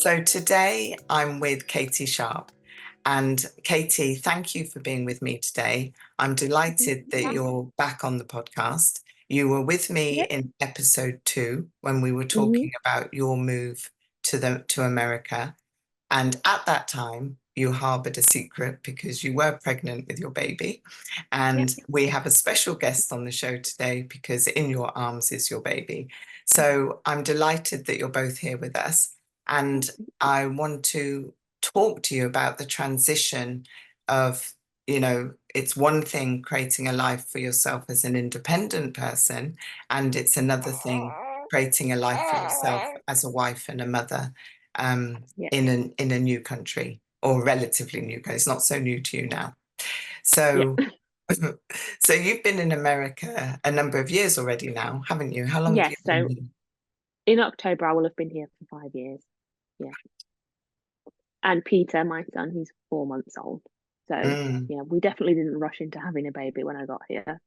So today I'm with Katie Sharpe. And Katie, thank you for being with me today. I'm delighted that you're back on the podcast. You were with me Yep. in episode 2 when we were hmm talking about your move to America. And at that time, you harbored a secret because you were pregnant with your baby. Yep. And we have a special guest on the show today because in your arms is your baby. So I'm delighted that you're both here with us. And I want to talk to you about the transition of, it's one thing creating a life for yourself as an independent person, and it's another thing creating a life for yourself as a wife and a mother Yep. in a new country, or relatively new country. It's not so new to you now. Yep. So, so you've been in America a number of years already now, haven't you? How long have you Yes. been So here? in October, I will have been here for 5 years. Yeah. And Peter, my son, he's 4 months old. So Mm, yeah, we definitely didn't rush into having a baby when I got here.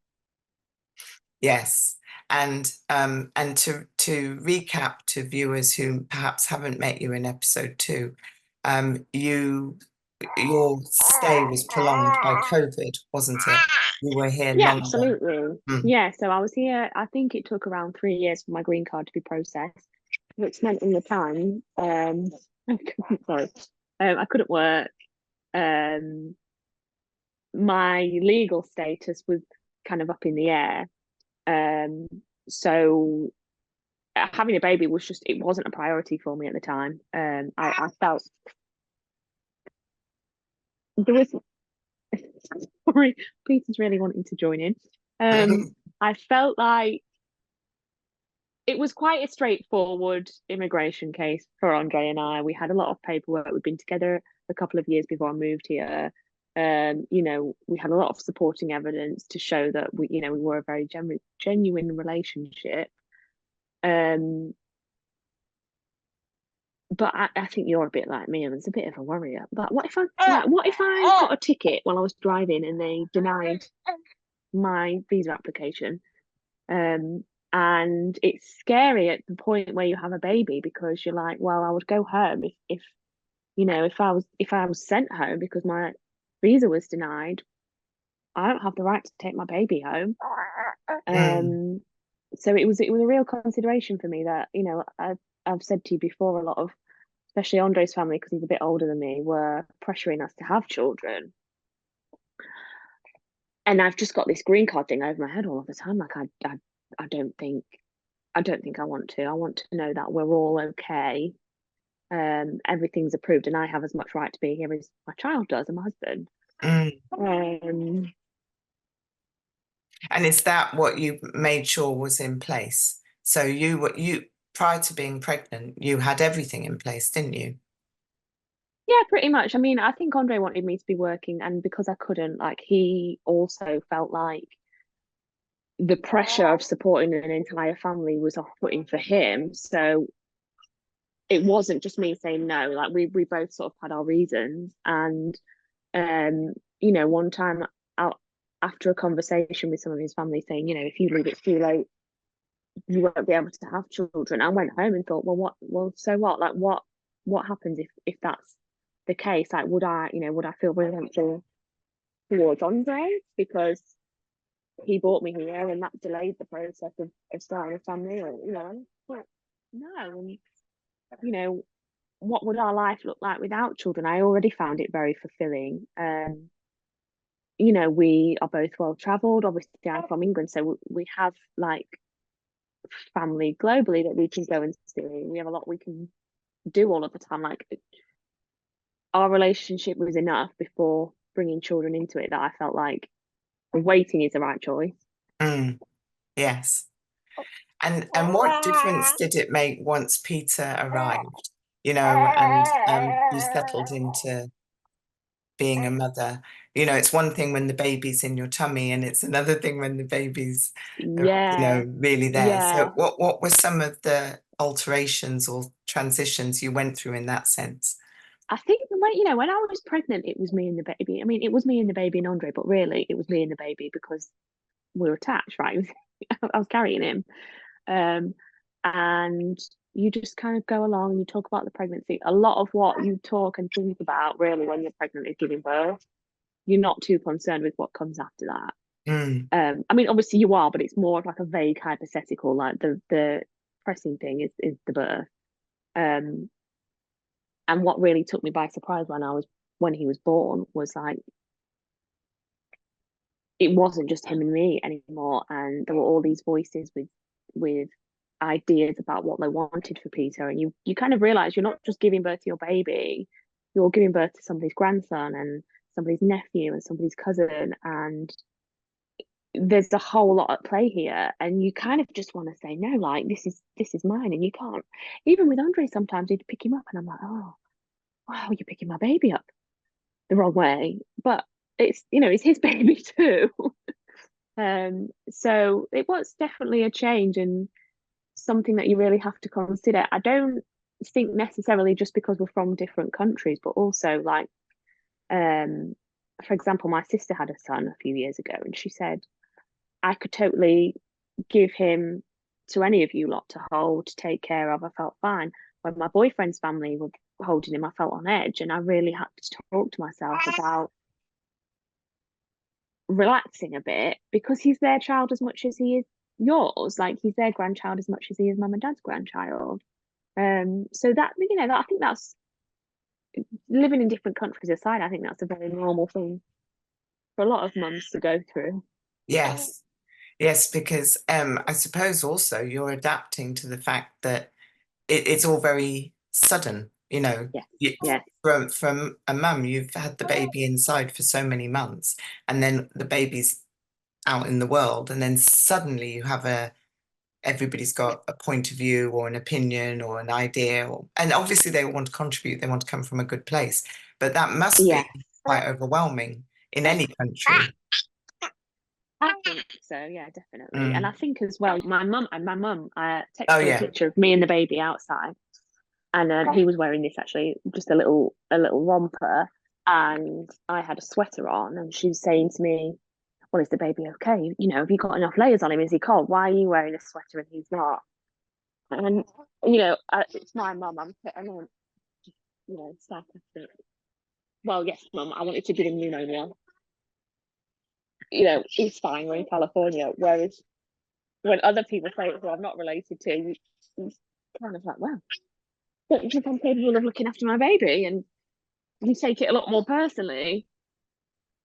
yes, and to recap to viewers who perhaps haven't met you in episode 2, you your stay was prolonged by COVID, wasn't it? You were here Yeah, longer. absolutely. Mm. Yeah. So I was here. I think it took around 3 years for my green card to be processed, which meant in the time, sorry, I couldn't work. Um, my legal status was kind of up in the air. Um, so having a baby was just, it wasn't a priority for me at the time. I felt there was, sorry, Peter's really wanting to join in. I felt like it was quite a straightforward immigration case for Andre and I. We had a lot of paperwork. We'd been together a couple of years before I moved here. We had a lot of supporting evidence to show that we were a very genuine relationship. Um, but I think you're a bit like me. I was a bit of a worrier. But what if I got a ticket while I was driving and they denied my visa application? And it's scary at the point where you have a baby because you're like, well, I would go home if I was sent home because my visa was denied. I don't have the right to take my baby home. Mm. Um, so it was a real consideration for me that I've said to you before, a lot of, especially Andre's family, because he's a bit older than me, were pressuring us to have children. And I've just got this green card thing over my head all of the time. Like I don't think I want to. I want to know that we're all okay. Everything's approved, and I have as much right to be here as my child does, and my husband. Mm. Um, And is that what you made sure was in place? So you prior to being pregnant, you had everything in place, didn't you? yeah, pretty much. I mean, I think Andre wanted me to be working, and because I couldn't, like, he also felt like the pressure of supporting an entire family was off-putting for him. So it wasn't just me saying no. Like we both sort of had our reasons, and one time out after a conversation with some of his family saying, if you leave it too late, you won't be able to have children. I went home and thought, well, so what? Like, what happens if that's the case? Like, would I feel resentful towards Andre because he brought me here and that delayed the process of starting a family? Or well, no. And you know, what would our life look like without children? I already found it very fulfilling. We are both well traveled. Obviously, I'm from England, so we have like family globally that we can go and see. We have a lot we can do all of the time. Like our relationship was enough before bringing children into it that I felt like waiting is the right choice. Mm. Yes. And what difference did it make once Peter arrived, and you settled into being a mother? It's one thing when the baby's in your tummy, and it's another thing when the baby's, Yeah, really there. So yeah. what were some of the alterations or transitions you went through in that sense? I think when I was pregnant, it was me and the baby. I mean, it was me and the baby and Andre, but really, it was me and the baby because we were attached, right? I was carrying him. Um, and you just kind of go along and you talk about the pregnancy. A lot of what you talk and think about really when you're pregnant is giving birth. You're not too concerned with what comes after that. Mm. I mean, obviously you are, but it's more of like a vague hypothetical. Like the pressing thing is the birth. Um, and what really took me by surprise when he was born was like it wasn't just him and me anymore, and there were all these voices with ideas about what they wanted for Peter, and you kind of realize you're not just giving birth to your baby, you're giving birth to somebody's grandson and somebody's nephew and somebody's cousin, and there's a whole lot at play here, and you kind of just want to say no, like this is mine, and you can't. Even with Andre, sometimes you'd pick him up and I'm like, oh wow, you're picking my baby up the wrong way, but it's his baby too. So it was definitely a change and something that you really have to consider. I don't think necessarily just because we're from different countries, but also like, um, for example, my sister had a son a few years ago, and she said I could totally give him to any of you lot to hold, to take care of. I felt fine. When my boyfriend's family were holding him, I felt on edge, and I really had to talk to myself about relaxing a bit because he's their child as much as he is yours. Like he's their grandchild as much as he is mum and dad's grandchild. So that I think that's living in different countries aside. I think that's a very normal thing for a lot of mums to go through. Yes. Yes, because I suppose also you're adapting to the fact that it's all very sudden, you know. Yeah, You, yeah, from a mum, you've had the baby inside for so many months, and then the baby's out in the world, and then suddenly you have everybody's got a point of view or an opinion or an idea, and obviously they want to contribute, they want to come from a good place, but that must yeah. be quite overwhelming in any country. I think so. Yeah, definitely. And I Mm. think as well, my mum Oh texted her a yeah. picture of me and the baby outside, and he was wearing this actually just a little romper, and I had a sweater on, and she was saying to me, well, is the baby okay? Have you got enough layers on him? Is he cold? Why are you wearing a sweater and he's not? And it's my mum. I know, sarcastic. Well, yes, mum. I wanted to give him pneumonia. He's fine. We're in California. Whereas when other people say it who I'm not related to, you kind of like, well, don't you think I'm capable of looking after my baby? And you take it a lot more personally.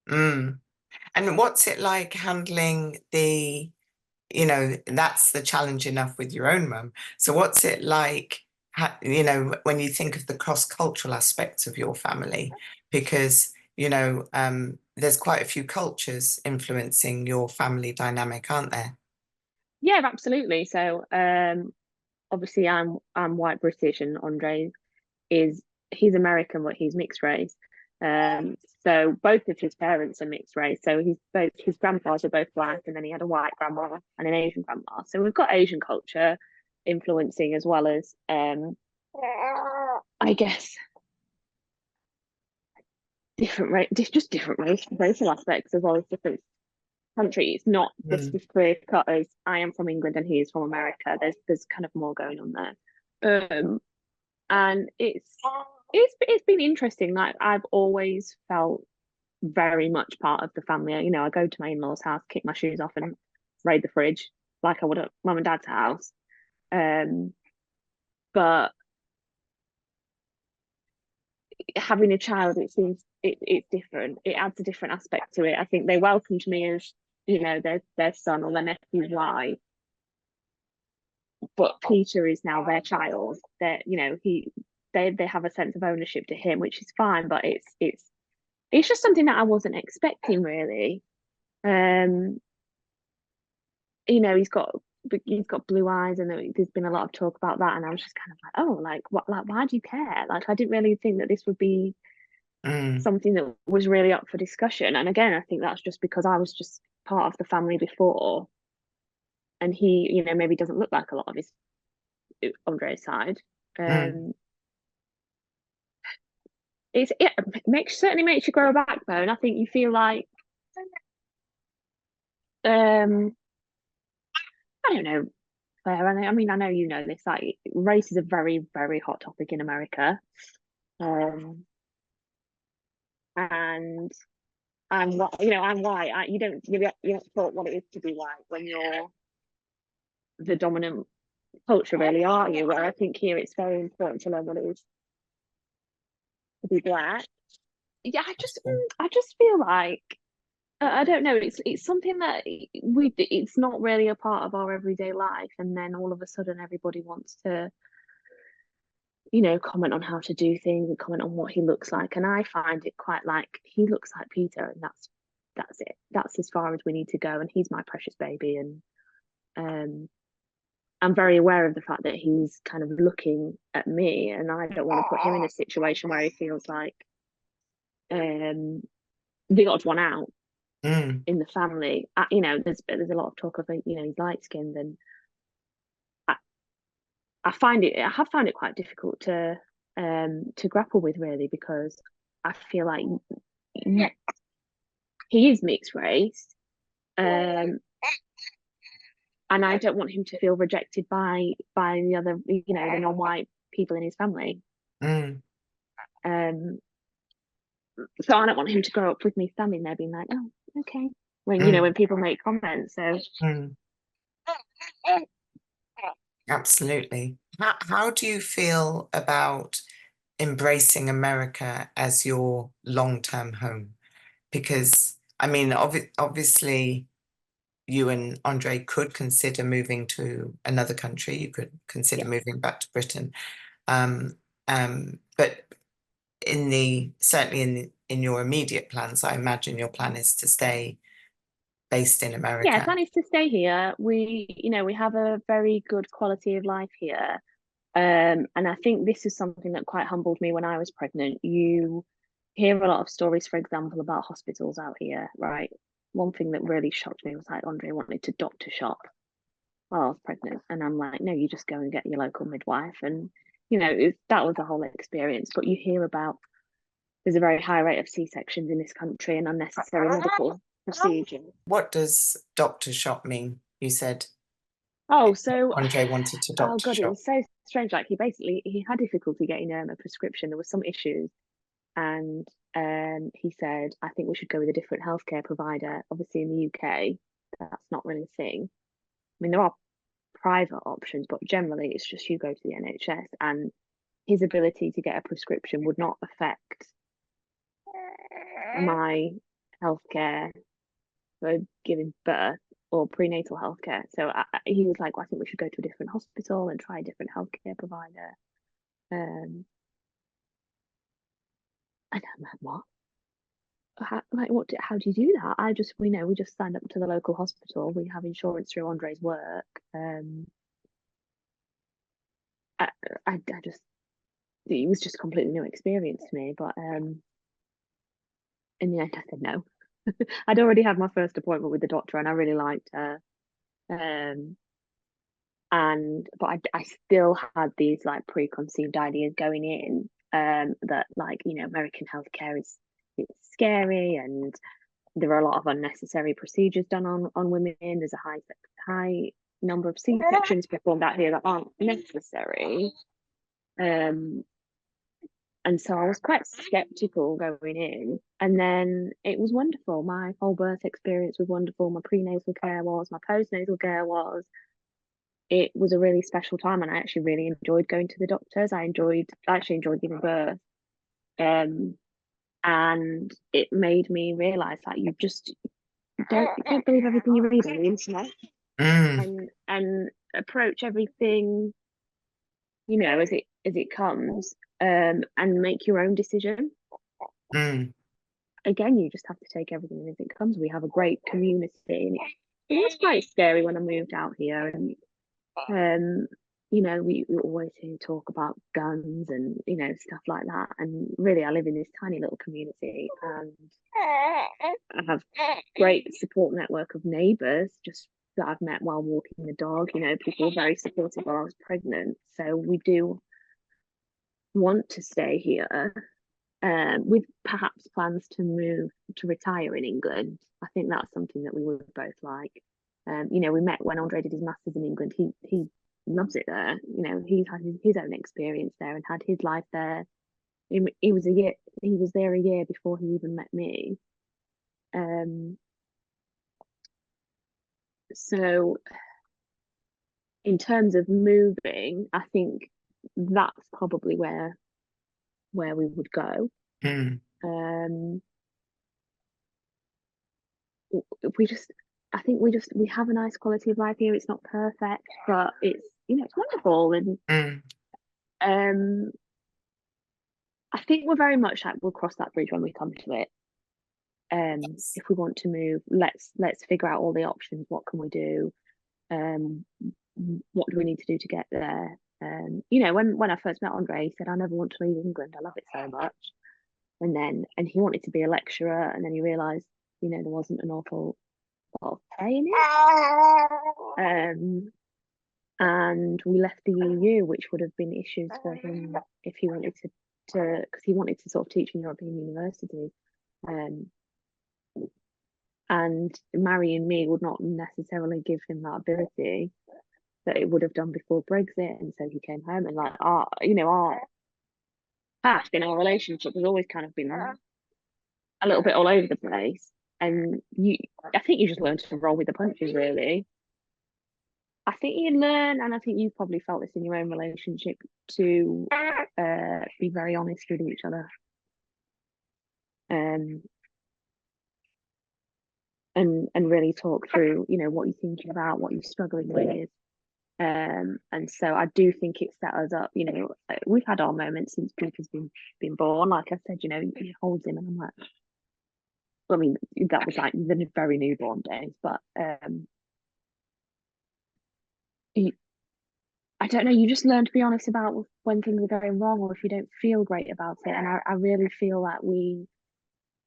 Mm. And what's it like handling that's the challenge enough with your own mum. So what's it like, when you think of the cross-cultural aspects of your family? Because, there's quite a few cultures influencing your family dynamic, aren't there? Yeah, absolutely. So, obviously, I'm white British, and Andre is he's American, but he's mixed race. Um, so both of his parents are mixed race. So his grandpas are both black, and then he had a white grandma and an Asian grandma. So we've got Asian culture influencing as well as I guess just different racial aspects as well as different countries. Not just Mm, as clear cut as I am from England and he is from America. There's kind of more going on there. And it's been interesting. Like I've always felt very much part of the family. I go to my in-laws' house, kick my shoes off, and raid the fridge like I would at mum and dad's house. Um, but having a child, it's different. It adds a different aspect to it. I think they welcomed me as their son or their nephew's wife, but Peter is now their child. They have a sense of ownership to him, which is fine. But it's just something that I wasn't expecting really. Um, he's got blue eyes, and there's been a lot of talk about that, and I was just kind of like, oh, like what, like why do you care? Like I didn't really think that this would be mm, something that was really up for discussion. And again, I think that's just because I was just part of the family before, and he, maybe doesn't look like a lot of his Andre's side. mm, Um, it certainly makes you grow a backbone. I think you feel like um I don't know. Claire, and I mean, I know you know this, like race is a very, very hot topic in America. Um, and I'm what I'm white. You don't thought what it is to be white when you're the dominant culture, really, are you? Where I think here it's very important to learn what it is to be black. Yeah, I just feel like I don't know. It's something that it's not really a part of our everyday life, and then all of a sudden everybody wants to comment on how to do things and comment on what he looks like. And I find it quite like he looks like Peter, and that's it. That's as far as we need to go. And he's my precious baby, and um, I'm very aware of the fact that he's kind of looking at me, and I don't want to put him in a situation where he feels like um, the odd one out Mm, in the family. There's a lot of talk of he's light skinned, and I, I have found it quite difficult to grapple with, really, because I feel like he is mixed race, um, and I don't want him to feel rejected by the other, the non-white people in his family. mm, Um, so I don't want him to grow up with me standing there being like, oh, okay, when mm, when people make comments. So mm. Absolutely. How do you feel about embracing America as your long-term home? Because, I mean, obviously, you and Andre could consider moving to another country. You could consider yeah, moving back to Britain. Um, but certainly in your immediate plans, I imagine your plan is to stay based in yeah, America. plan is to stay here. We have a very good quality of life here. And I think this is something that quite humbled me when I was pregnant. You hear a lot of stories, for example, about hospitals out here, right? One thing that really shocked me was like Andre wanted to doctor shop while I was pregnant. And I'm like, no, you just go and get your local midwife. And, that was a whole experience. But you hear about there's a very high rate of C-sections in this country and unnecessary medical procedures. What does doctor shop mean? You said Oh, so Andre wanted to oh doctor god, it shop. was so strange. Like he had difficulty getting a prescription. There was some issues, and he said, I think we should go with a different healthcare provider. Obviously, in the UK, that's not really a thing. I mean, there are private options, but generally, it's just you go to the NHS, and his ability to get a prescription would not affect my healthcare for giving birth or prenatal healthcare. So he was like, well, I think we should go to a different hospital and try a different healthcare provider. Um, and I'm like, what? How do you do that? We just signed up to the local hospital. We have insurance through Andre's work. I, I just, it was just a completely new experience to me. But in the end, I said no. I'd already had my first appointment with the doctor, and I really liked her. Um, but I still had these like preconceived ideas going in, that like American healthcare is it's scary, and there are a lot of unnecessary procedures done on women. There's a high number of C-sections performed out here that aren't necessary. Um, and so I was quite skeptical going in. And then it was wonderful. My whole birth experience was wonderful. My prenatal care was, my postnatal care was. It was a really special time, and I actually really enjoyed going to the doctors. I actually enjoyed giving birth. Um, and it made me realize that you don't believe everything you read on the internet, Mm, and approach everything as it comes, and make your own decision. mm, Again, you just have to take everything as it comes. We have a great community, and it was quite scary when I moved out here, and we always hear talk about guns and stuff like that, and really I live in this tiny little community, and I have great support network of neighbours just that I've met while walking the dog. People were very supportive while I was pregnant. So we do want to stay here, with perhaps plans to retire in England. I think that's something that we would both like. We met when Andre did his masters in England. He loves it there. He's had his own experience there and had his life there. He was a year. He was there a year before he even met me. Um, so in terms of moving, I think that's probably where we would go. Mm. Um, we just, I think we have a nice quality of life here. It's not perfect, but it's wonderful. And Mm. um, I think we're very much like we'll cross that bridge when we come to it. Yes. If we want to move, let's figure out all the options. What can we do? Um, what do we need to do to get there? When I first met Andre, he said, "I never want to leave England. I love it so much." And he wanted to be a lecturer, and then he realised, there wasn't an awful lot of pay in it. And we left the EU, which would have been issues for him if he wanted to because he wanted to sort of teach in European universities. Um, and marrying me would not necessarily give him that ability that it would have done before Brexit. And so he came home, and like our past in our relationship has always kind of been a little bit all over the place. And I think you just learn to roll with the punches, really. I think you learn, and I think you probably felt this in your own relationship, to be very honest with each other. Um, and really talk through, what you're thinking about, what you're struggling with. And so I do think it set us up. We've had our moments since Cooper's been born. Like I said, he holds him, and I'm like, I mean, that was like the very newborn days, but I don't know. You just learn to be honest about when things are going wrong, or if you don't feel great about it. And I really feel that we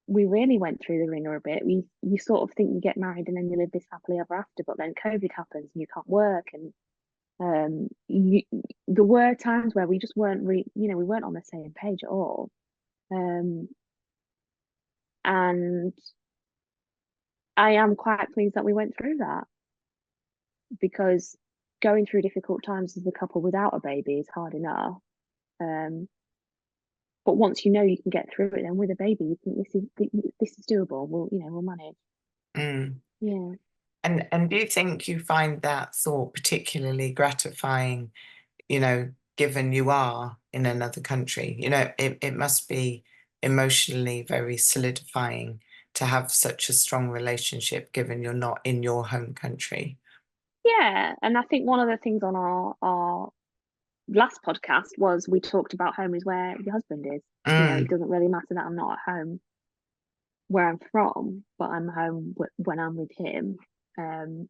really went through the ringer a bit. You sort of think you get married and then you live this happily ever after, but then COVID happens and you can't work, and there were times where we just we weren't on the same page at all. Um, and I am quite pleased that we went through that, because going through difficult times as a couple without a baby is hard enough. Um, but once you can get through it, then with a baby, you think this is doable. We'll manage. Mm. Yeah. And do you think you find that thought particularly gratifying, given you are in another country? It must be emotionally very solidifying to have such a strong relationship, given you're not in your home country. Yeah, and I think one of the things on our last podcast was we talked about home is where your husband is. It Mm. doesn't really matter that I'm not at home where I'm from, but I'm home when I'm with him. And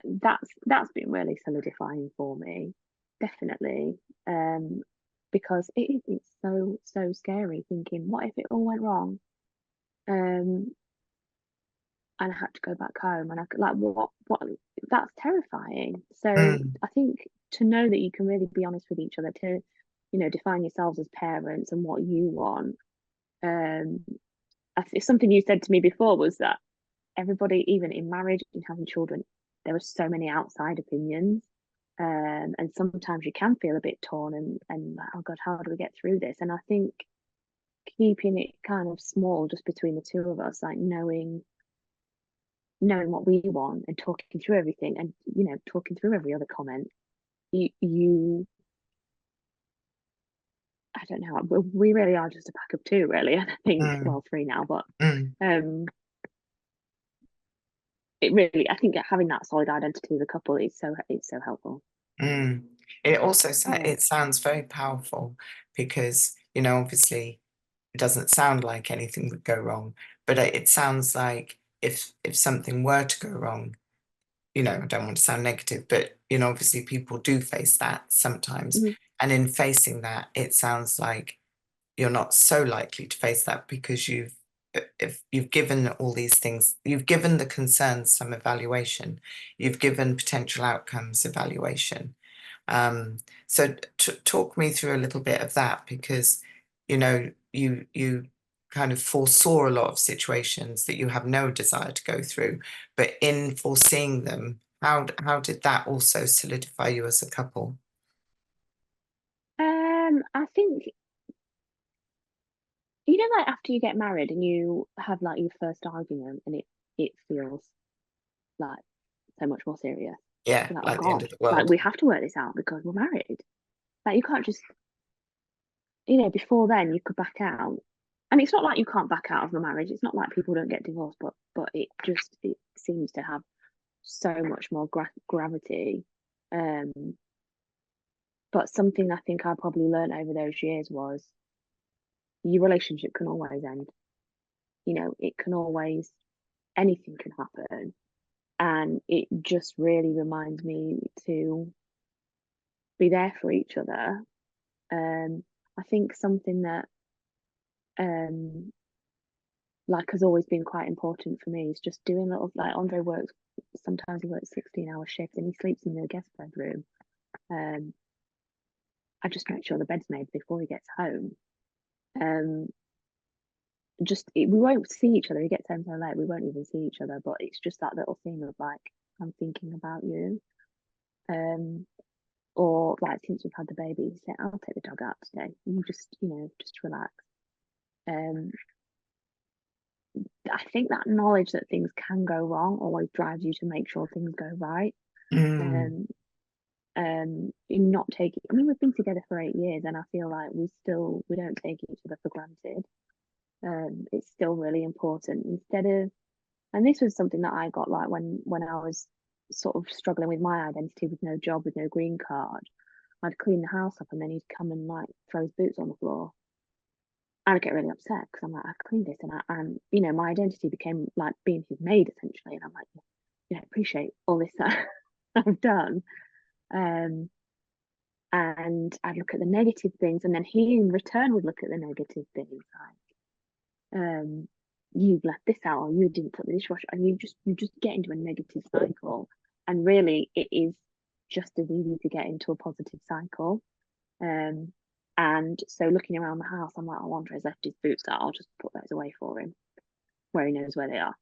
that's been really solidifying for me, definitely. Because it's so scary thinking, what if it all went wrong? Um, and I had to go back home, and I could, like, what that's terrifying. So Mm. I think to know that you can really be honest with each other, to define yourselves as parents and what you want. um Something you said to me before was that everybody, even in marriage and having children, there are so many outside opinions. And sometimes you can feel a bit torn, and like, oh God, how do we get through this? And I think keeping it kind of small, just between the two of us, like knowing what we want and talking through everything, and talking through every other comment. You I don't know, we really are just a pack of two, really. And I think, Mm. well, three now, but Mm. um I think having that solid identity as a couple is so helpful. Mm. It also Yeah. it sounds very powerful because, obviously it doesn't sound like anything would go wrong, but it sounds like if something were to go wrong, I don't want to sound negative, but obviously people do face that sometimes. Mhm. And in facing that, it sounds like you're not so likely to face that because if you've given all these things, you've given the concerns some evaluation, you've given potential outcomes evaluation. So talk me through a little bit of that, because you kind of foresaw a lot of situations that you have no desire to go through, but in foreseeing them, how did that also solidify you as a couple? I think, you know, like after you get married and you have like your first argument and it feels like so much more serious. Yeah, You're like, oh like the end God, of the like world. we have to work this out because we're married. Like you can't just, you know, before then you could back out. And it's not like you can't back out of a marriage. It's not like people don't get divorced, but it seems to have so much more gravity. Um, but something I think I probably learned over those years was your relationship can always end. You know, it can always, anything can happen. And it just really reminds me to be there for each other. I think something that um like has always been quite important for me is just doing little, like Andre works, sometimes he works 16-hour shifts and he sleeps in the guest bedroom. Um I just make sure the bed's made before he gets home. Um we won't see each other. He gets home so late, we won't even see each other. But it's just that little thing of like, I'm thinking about you. Um, or like since we've had the baby, he said, I'll take the dog out today. You just, you know, just relax. Um, I think that knowledge that things can go wrong always drives you to make sure things go right. Mm, Um, in not taking, I mean, we've been together for 8 years, and I feel like we don't take each other for granted. It's still really important. Instead of, and this was something that I got like when I was sort of struggling with my identity with no job, with no green card. I'd clean the house up and then he'd come and like throw his boots on the floor. I'd get really upset because I'm like, I've cleaned this, and you know, my identity became like being his maid essentially. And I'm like, you know, appreciate all this that I've done. Um, and I'd look at the negative things, and then he in return would look at the negative things like, you've left this out, or you didn't put the dishwasher, and you just get into a negative cycle. And really, it is just as easy to get into a positive cycle. Um, and so looking around the house, I'm like, oh, Andre's left his boots out. I'll just put those away for him where he knows where they are.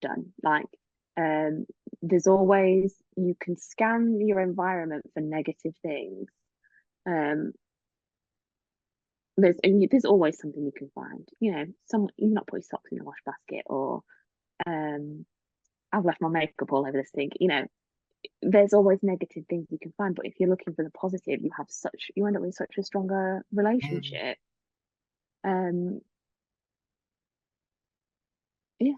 Done. Like, um, there's always, you can scan your environment for negative things. Um, there's always something you can find. You know, some you've not put your socks in the wash basket, or um, I've left my makeup all over the sink. You know, there's always negative things you can find. But if you're looking for the positive, you end up with such a stronger mm. relationship. Um, yeah.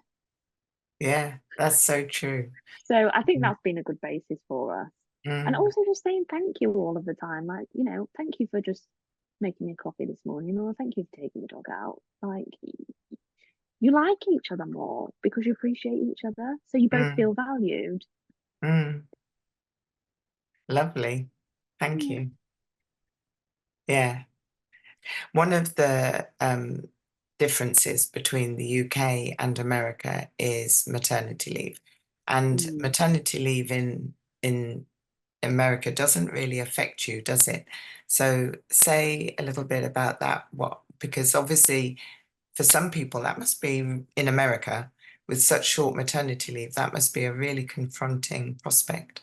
Yeah, that's so true. So I think Mm, that's been a good basis for us. And mm, also just saying thank you all of the time. Like, you know, thank you for just making me a coffee this morning, or thank you for taking the dog out. Like, you like each other more because you appreciate each other. So you both mm, feel valued. mm. Lovely. Thank Yeah. you. Yeah. One of the differences between the UK and America is maternity leave. And Mm. maternity leave in America doesn't really affect you, does it? So say a little bit about that. What, because obviously for some people that must be in America with such short maternity leave, that must be a really confronting prospect.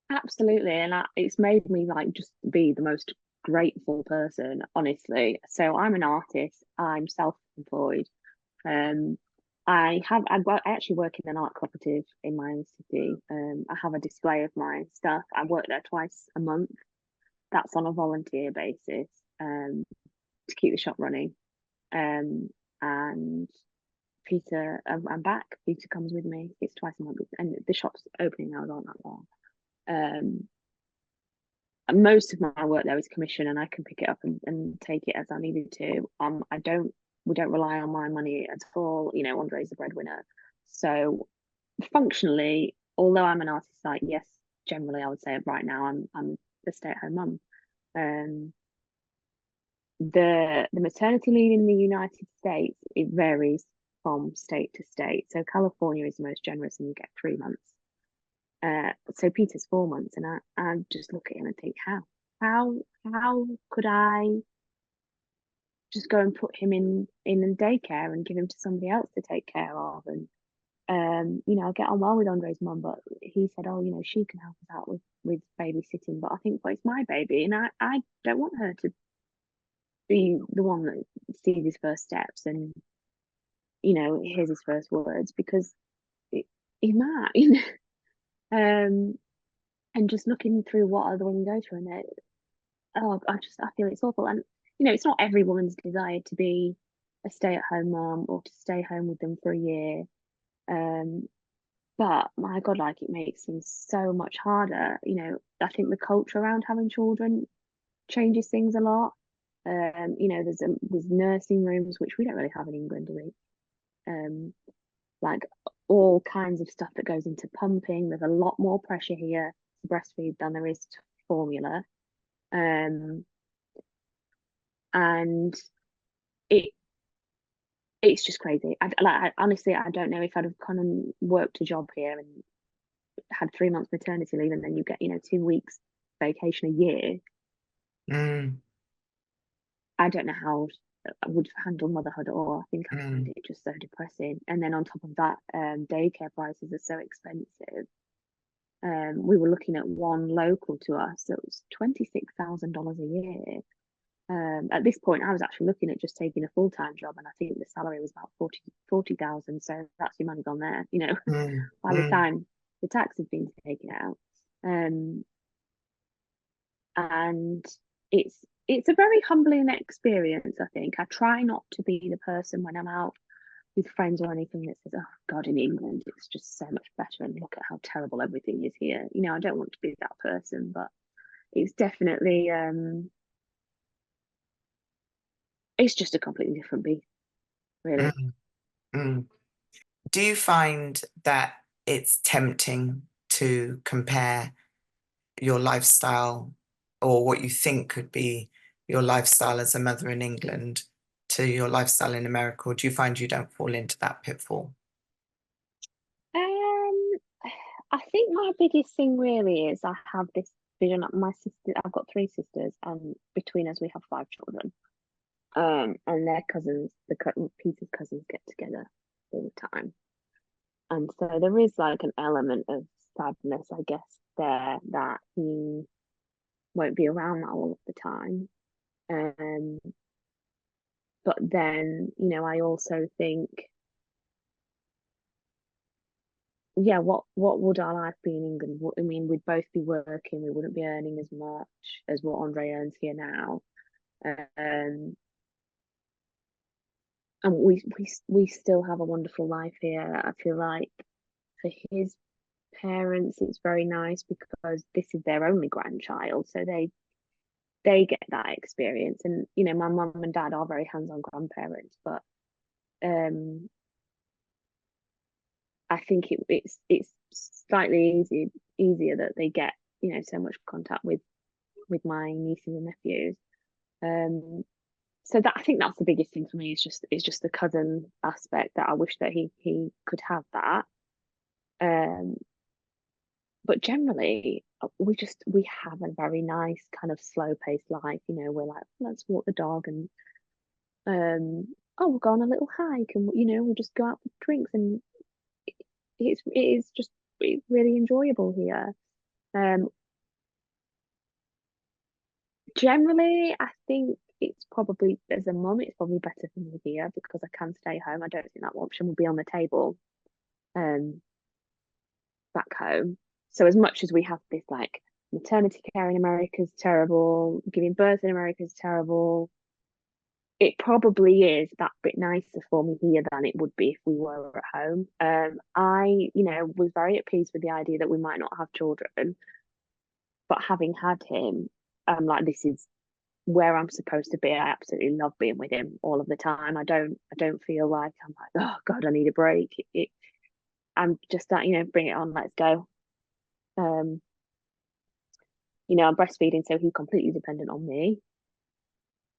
Absolutely. And it's made me like just be the most grateful person, honestly. So I'm an artist, I'm self-employed. Um, I actually work in an art cooperative in my own city. I have a display of my stuff. I work there twice a month. That's on a volunteer basis, to keep the shop running. Um, and I'm back. Peter comes with me. It's twice a month, and the shop's opening hours aren't that long. Um, Most of my work there is commission, and I can pick it up and take it as I needed to. We don't rely on my money at all. You know, Andre's the breadwinner. So functionally, although I'm an artist, like yes, generally I would say right now I'm the stay-at-home mum. Um, the maternity leave in the United States, it varies from state to state. So California is the most generous, and you get 3 months. So Peter's 4 months, and I just look at him and think, how could I just go and put him in a daycare and give him to somebody else to take care of. And I get on well with Andre's mum, but he said, oh, she can help us out with babysitting. But I think, well, it's my baby, and I don't want her to be the one that sees his first steps and hears his first words, because he's mine. And just looking through what other women go through, and I feel it's awful. And it's not every woman's desire to be a stay-at-home mom or to stay home with them for a year. But my God, like, it makes things so much harder. I think the culture around having children changes things a lot. There's nursing rooms, which we don't really have in England, do we? Like, all kinds of stuff that goes into pumping. There's a lot more pressure here to breastfeed than there is to formula. And it it's just crazy. Honestly, I don't know if I'd have come and worked a job here and had 3 months maternity leave, and then you get 2 weeks vacation a year. Mm, I don't know how I would handle motherhood, or I think I'd find mm, it just so depressing. And then on top of that, daycare prices are so expensive. We were looking at one local to us that was $26,000 a year. At this point, I was actually looking at just taking a full-time job, and I think the salary was about 40,000. So that's your money gone there, mm, by the mm, time the tax has been taken out. And it's a very humbling experience, I think. I try not to be the person when I'm out with friends or anything that says, oh God, in England it's just so much better, and look at how terrible everything is here. I don't want to be that person, but it's definitely it's just a completely different beast, really. mm, mm. Do you find that it's tempting to compare your lifestyle, or what you think could be your lifestyle as a mother in England, to your lifestyle in America, or do you find you don't fall into that pitfall? Um, I think my biggest thing really is I have this vision. My sister, I've got three sisters, and between us we have five children. And their cousins, Peter's cousins, get together all the time, and so there is like an element of sadness, I guess, there, that he won't be around that all of the time. Um, but then I also think, yeah, what would our life be in England? I mean, we'd both be working. We wouldn't be earning as much as what Andre earns here now. Um, and we still have a wonderful life here. I feel like for his parents, it's very nice because this is their only grandchild, so they get that experience. And my mum and dad are very hands-on grandparents, but um, I think it's slightly easier that they get so much contact with my nieces and nephews. So that, I think that's the biggest thing for me, is just the cousin aspect, that I wish that he could have that. Um, but generally, we have a very nice kind of slow paced life. We're like, let's walk the dog, and we'll go on a little hike, and we'll just go out for drinks, and it's really enjoyable here. Um, Generally, I think it's probably, as a mum, it's probably better for me here because I can stay home. I don't think that option will be on the table um back home. So as much as we have this, like, maternity care in America is terrible, giving birth in America is terrible, it probably is that bit nicer for me here than it would be if we were at home. I, was very at peace with the idea that we might not have children, but having had him, I'm like, this is where I'm supposed to be. I absolutely love being with him all of the time. I don't feel like I'm like, oh God, I need a break. I'm just that, bring it on, let's go. Um, I'm breastfeeding, so he's completely dependent on me,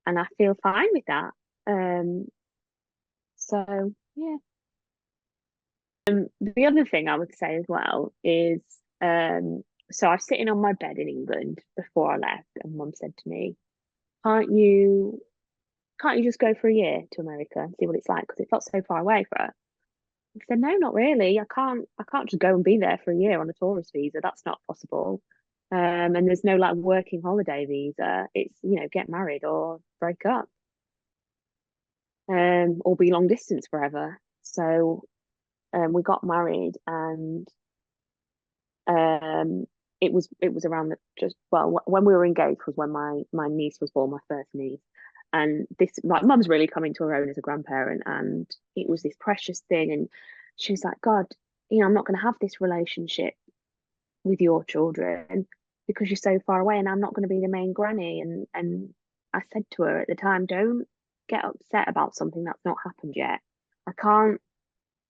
and I feel fine with that. Um, so yeah. The other thing I would say as well is, so I was sitting on my bed in England before I left, and Mum said to me, "Can't you can't you just go for a year to America and see what it's like? Because it felt so far away for her. I said, no, not really. I can't just go and be there for a year on a tourist visa. That's not possible. And there's no like working holiday visa. It's, get married or break up, or be long distance forever. So we got married, and um it was around when we were engaged was when my niece was born, my first niece. And this, like, mum's really coming to her own as a grandparent, and it was this precious thing. And she was like, God, I'm not going to have this relationship with your children because you're so far away, and I'm not going to be the main granny. And I said to her at the time, don't get upset about something that's not happened yet. I can't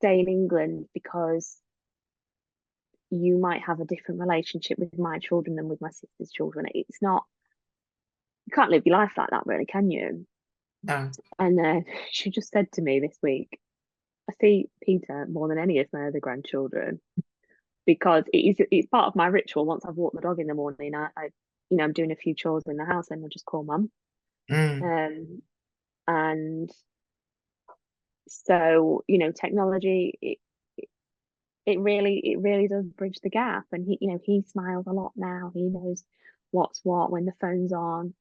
stay in England because you might have a different relationship with my children than with my sister's children. It's not, you can't live your life like that, really, can you? No. And she just said to me this week, I see Peter more than any of my other grandchildren, because it's part of my ritual. Once I've walked the dog in the morning, I'm doing a few chores in the house, and I just call mum. Mm. And so, technology, it really does bridge the gap. And he smiles a lot now. He knows what's what when the phone's on.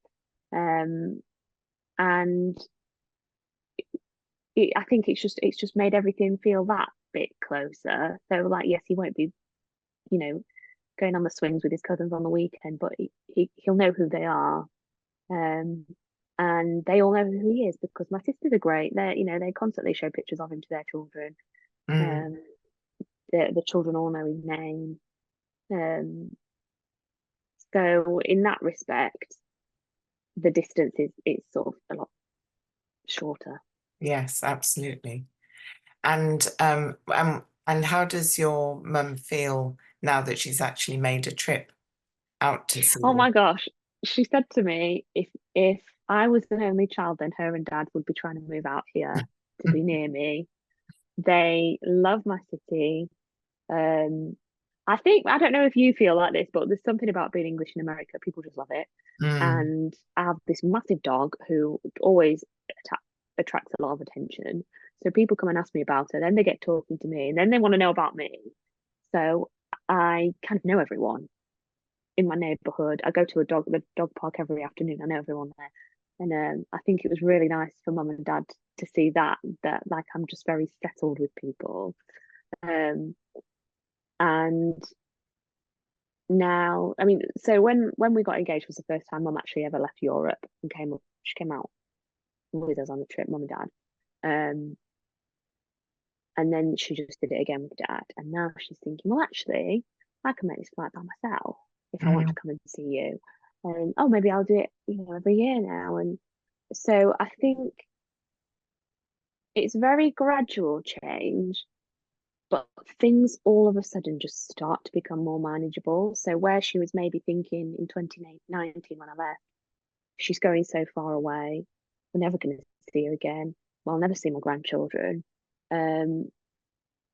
And I think it's just made everything feel that bit closer. So, like, yes, he won't be, you know, going on the swings with his cousins on the weekend, but he'll know who they are. Um, and they all know who he is because my sisters are great. They constantly show pictures of him to their children. Mm. Um, the children all know his name. Um, so in that respect, the distance is sort of a lot shorter. Yes, absolutely. And how does your mum feel now that she's actually made a trip out to see Oh you? my gosh. She said to me, if I was an only child, then her and dad would be trying to move out here to be near me. They love my city. Um, I don't know if you feel like this, but there's something about being English in America. People just love it. Mm. And I have this massive dog who always attracts a lot of attention. So people come and ask me about her, then they get talking to me, and then they want to know about me. So I kind of know everyone in my neighborhood. I go to the dog park every afternoon. I know everyone there. And I think it was really nice for mum and dad to see that like I'm just very settled with people. Um, and now, I mean, so when we got engaged was the first time mum actually ever left Europe and she came out with us on the trip, mum and dad. Um, and then she just did it again with dad. And now she's thinking, well, actually, I can make this flight by myself if I want to Mm. come and see you. And oh, maybe I'll do it, every year now. And so I think it's very gradual change, but things all of a sudden just start to become more manageable. So where she was maybe thinking in 2019 when I left, she's going so far away, we're never going to see her again. Well, I'll never see my grandchildren. Um,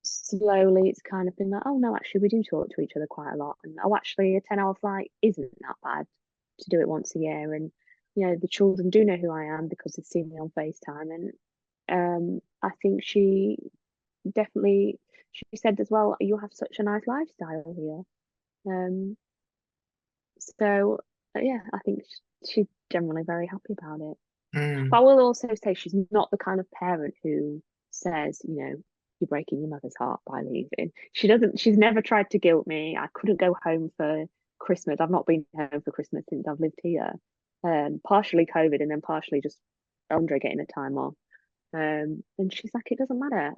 Slowly it's kind of been like, oh no, actually we do talk to each other quite a lot. And oh, actually a 10-hour flight isn't that bad to do it once a year. And the children do know who I am because they've seen me on FaceTime. And I think she definitely, she said as well, you have such a nice lifestyle here. So yeah, I think she's generally very happy about it. But Mm. I will also say she's not the kind of parent who says, you're breaking your mother's heart by leaving. She's never tried to guilt me. I couldn't go home for Christmas. I've not been home for Christmas since I've lived here. Partially COVID and then partially just Andre getting a time off. And she's like, it doesn't matter.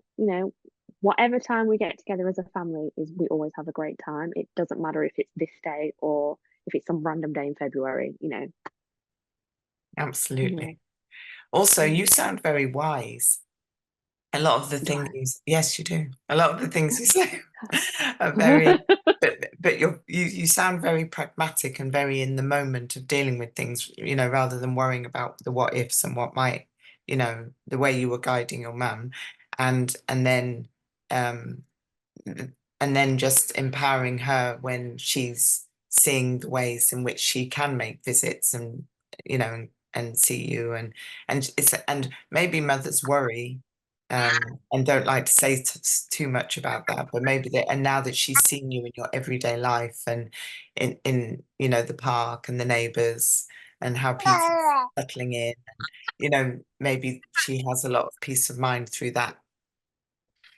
Whatever time we get together as a family is we always have a great time. It doesn't matter if it's this day or if it's some random day in February. Absolutely. Yeah. Also, Yeah. you sound very wise. A lot of the Do things I? yes, you do. A lot of the things you say are very, but you sound very pragmatic and very in the moment of dealing with things, rather than worrying about the what ifs and what might, the way you were guiding your mum, and then um and then just empowering her when she's seeing the ways in which she can make visits and and see you, and maybe mothers worry and don't like to say too much about that, but maybe and now that she's seen you in your everyday life and in the park and the neighbors and how people are settling in, and maybe she has a lot of peace of mind through that.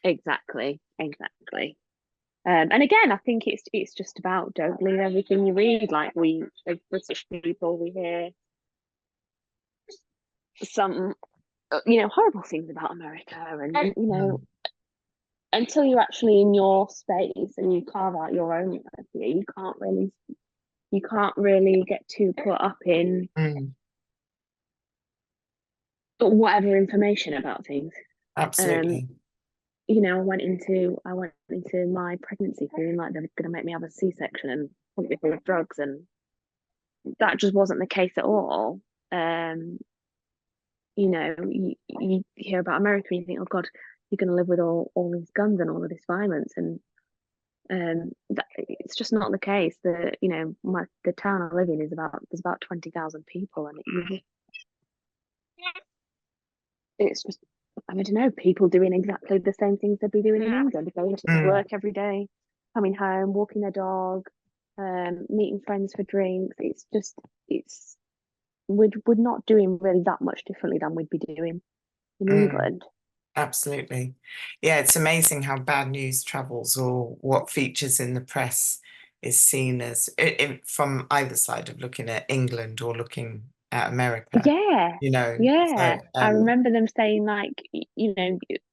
Exactly, exactly. And again, I think it's just about don't believe everything you read. Like we, as British people, we hear some, horrible things about America, and Mm, until you're actually in your space and you carve out your own life here, you can't really get too caught up in mm, whatever information about things. Um, absolutely. I went into my pregnancy feeling like they were going to make me have a C-section and pump me full of drugs, and that just wasn't the case at all. Um, you hear about America and you think, oh God, you're going to live with all these guns and all of this violence, and it's just not the case. The town I live in there's about 20,000 people, and it's just, I don't know, people doing exactly the same things they'd be doing in England, going to Mm, work every day, coming home, walking their dog, meeting friends for drinks. It's we're not doing really that much differently than we'd be doing in mm. England. Absolutely. Yeah, it's amazing how bad news travels or what features in the press is seen as from either side of looking at England or looking at America, Yeah, you know. So, yeah. I remember them saying like,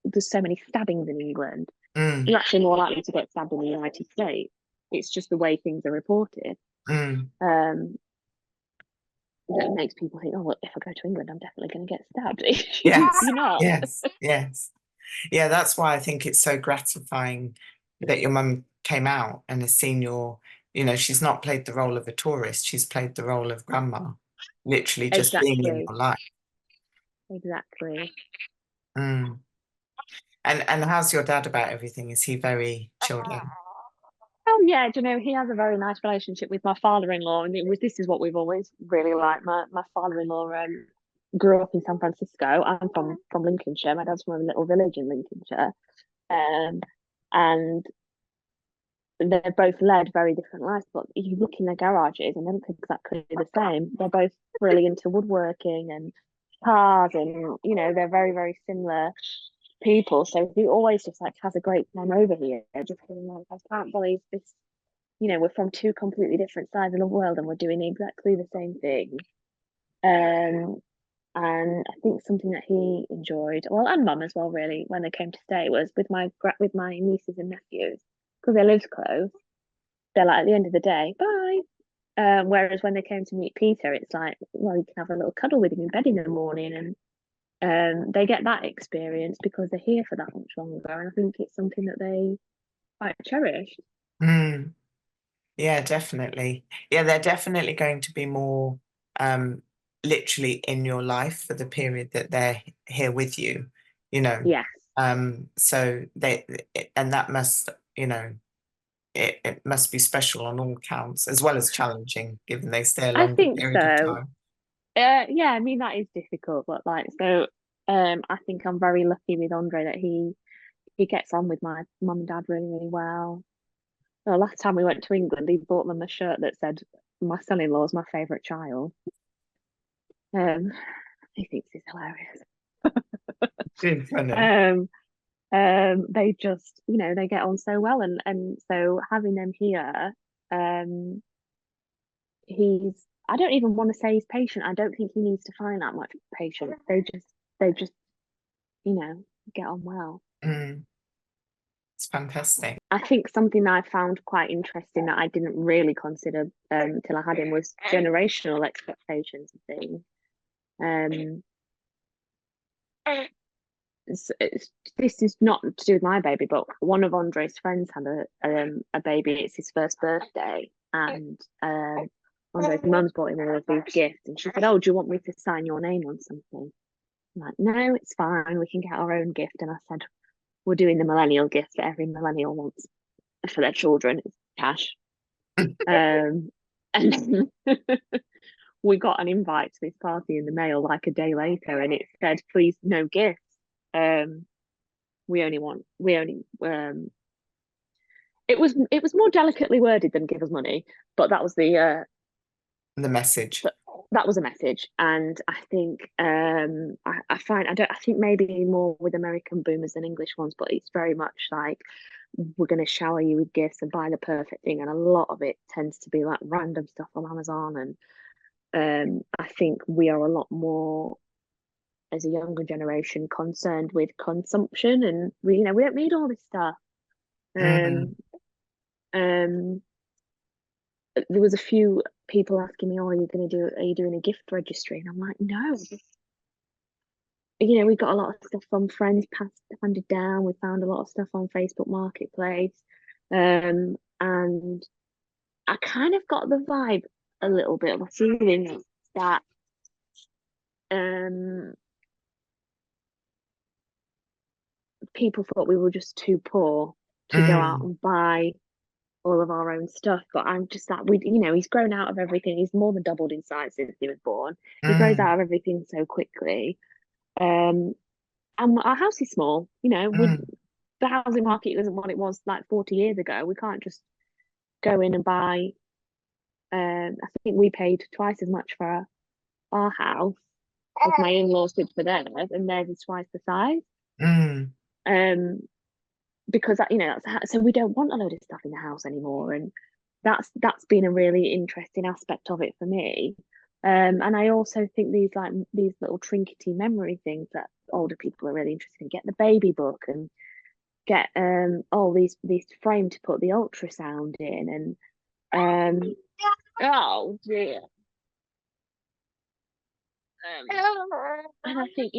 there's so many stabbings in England. mm, You're actually more likely to get stabbed in the United States. It's just the way things are reported. mm, Um, that makes people think, oh, well, if I go to England, I'm definitely going to get stabbed. yes, You're not. yes, yes. Yeah, that's why I think it's so gratifying that your mum came out and has seen she's not played the role of a tourist, she's played the role of grandma, literally just being in Exactly. your life. Exactly. Mm. And how's your dad about everything? Is he very chilled out? Oh yeah, do you know, he has a very nice relationship with my father-in-law, and this is what we've always really liked. My father-in-law grew up in San Francisco. I'm from Lincolnshire. My dad's from a little village in Lincolnshire. Um, and they're both led very different lives, but you look in their garages and they look exactly the same. They're both really into woodworking and cars, and they're very, very similar people. So he always just like has a great time over here. Just feeling like, I can't believe this. We're from two completely different sides of the world and we're doing exactly the same thing. Um, and I think something that he enjoyed, well, and mum as well, really, when they came to stay, was with my nieces and nephews, because they lived close. They're like, at the end of the day, bye. Whereas when they came to meet Peter, it's like, well, you can have a little cuddle with him in bed in the morning, and they get that experience because they're here for that much longer. And I think it's something that they quite cherish. Mm. Yeah, definitely. Yeah, they're definitely going to be more um, literally in your life for the period that they're here with you, you know. Yes, So and that must, it must be special on all counts, as well as challenging, given they stay a I longer think period of so. time. Yeah, I mean that is difficult, but like so, I think I'm very lucky with Andre that he gets on with my mum and dad really, really well. The last time we went to England, he bought them a shirt that said, "My son-in-law is my favorite child." Um, he thinks it's hilarious. Really funny. Um, they just, they get on so well, and so having them here, um, he's. I don't even want to say he's patient. I don't think he needs to find that much patience. They just, you know, get on well. Mm, it's fantastic. I think something that I found quite interesting that I didn't really consider till I had him was generational expectations of things. Um, this is not to do with my baby, but one of Andre's friends had a baby. It's his first birthday, and Andre's mum's bought him all of these gifts, and she said, "Oh, do you want me to sign your name on something?" I'm like, "No, it's fine. We can get our own gift." And I said, "We're doing the millennial gift that every millennial wants for their children. It's cash." Um, and we got an invite to this party in the mail like a day later, and it said, "Please, no gifts. Um, we only it was more delicately worded than give us money, but that was The message. that was a message. And I think I find I think maybe more with American boomers than English ones, but it's very much like we're going to shower you with gifts and buy the perfect thing, and a lot of it tends to be like random stuff on Amazon. And I think we are a lot more, as a younger generation, concerned with consumption, and we don't need all this stuff. Mm, um um there was a few people asking me, "Oh, are you doing a gift registry?" And I'm like, no. We got a lot of stuff from friends handed down. We found a lot of stuff on Facebook Marketplace. And I kind of got the vibe a little bit of a feeling that um people thought we were just too poor to go out mm, and buy all of our own stuff. But I'm just like, he's grown out of everything. He's more than doubled in size since he was born. He grows mm, out of everything so quickly. Um, and our house is small. mm, The housing market isn't what it was like 40 years ago. We can't just go in and buy. I think we paid twice as much for our house as my in-laws did for theirs, and theirs is twice the size. mm, Um, because so we don't want a load of stuff in the house anymore, and that's been a really interesting aspect of it for me. And I also think these little trinkety memory things that older people are really interested in. Get the baby book and get all these frames to put the ultrasound in, and oh dear. And I think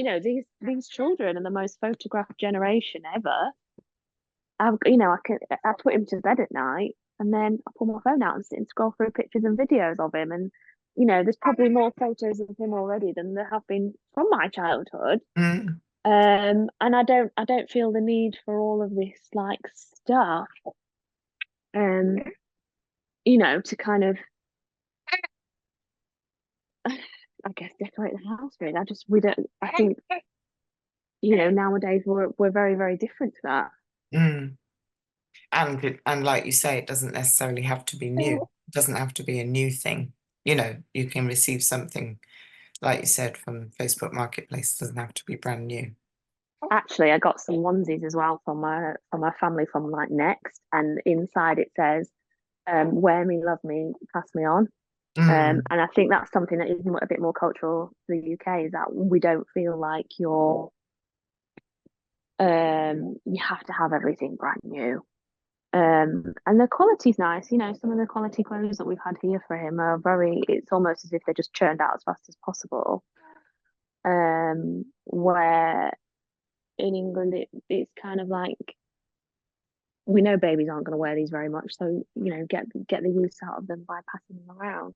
these children are the most photographed generation ever. I put him to bed at night, and then I pull my phone out and sit and scroll through pictures and videos of him. And there's probably more photos of him already than there have been from my childhood. mm, And I don't feel the need for all of this like stuff. Um, to kind of, I guess, decorate the house. Really, we don't. I think nowadays we're very, very different to that. mm. And like you say, it doesn't necessarily have to be new. It doesn't have to be a new thing. You can receive something, like you said, from Facebook Marketplace. It doesn't have to be brand new. Actually, I got some onesies as well from my family from like Next, and inside it says, "Wear me, love me, pass me on." Mm, And I think that's something that is a bit more cultural to the UK, is that we don't feel like you have to have everything brand new. And the quality's nice. Some of the quality clothes that we've had here for him are it's almost as if they're just churned out as fast as possible. Where in England it's kind of like, we know babies aren't going to wear these very much, so get the use out of them by passing them around.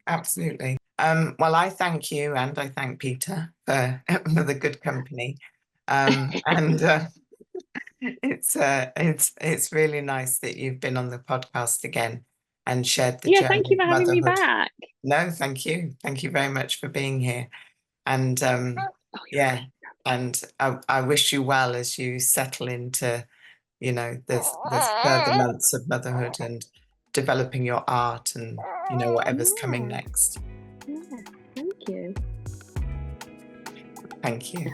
absolutely. Well, I thank you and I thank Peter for, for the good company. And it's really nice that you've been on the podcast again and shared the Yeah, thank journey you of for having me motherhood. back. No, thank you. Thank you very much for being here. And Oh, you're yeah, welcome. and I wish you well as you settle into, this further months of motherhood and developing your art and, whatever's coming Yeah, next. yeah. Thank you. Thank you.